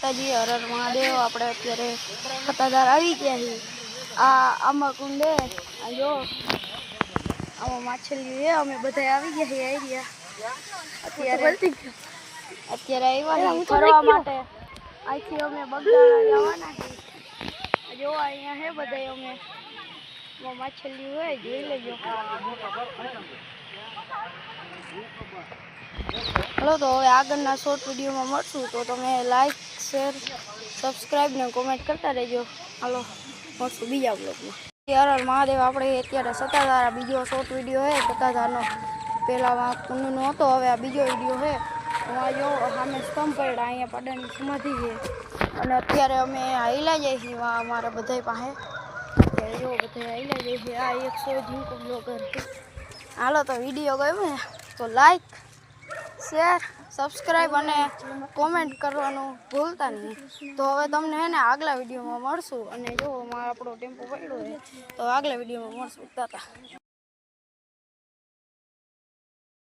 માતાજી, હર હર મહાદેવ। આપણે અત્યારે સત્તાધાર આવી ગયા છીએ। આમાં કુંડે જો આમાં માછલી છે, અમે બધા આવી ગયા છીએ એરિયા। અત્યારે આવ્યા છીએ ફરવા માટે। અહીંથી અમે બગદાણા જવાના છીએ। જો અહીંયા છે બધા અમે માછલી હોય જોઈ લેજો। હલો, તો હવે આગળના શોર્ટ વિડીયોમાં મળશું, તો તમે લાઈક, શેર, સબસ્ક્રાઈબ ને કોમેન્ટ કરતા રહેજો। હાલો મળશું બીજા બ્લોગમાં। હર હર મહાદેવ। આપણે અત્યારે સત્તાધાર બીજો શોર્ટ વિડીયો છે સત્તાધારનો। પહેલામાં કુંડનો હતો, હવે આ બીજો વિડીયો છે। એમાં જો સામે સ્તંભ પડ્યા, અહીંયા પાડાની સમાધિ છે અને અત્યારે અમે હાઈલા જઈએ છીએ અમારા બધા પાસે। અત્યારે જો બધા હાઈલા જઈએ છીએ। આ 100 જીંકો બ્લોગર છે। હાલો, તો વિડીયો ગમ્યો તો લાઈક, શેર, સબસ્ક્રાઈબ અને કોમેન્ટ કરવાનું ભૂલતા નહીં। તો હવે તમને હે ને આગલા વિડીયોમાં મળશું। અને જો આપણો ટેમ્પો પડ્યો છે, તો આગલા વિડીયોમાં મળશું। તાતા।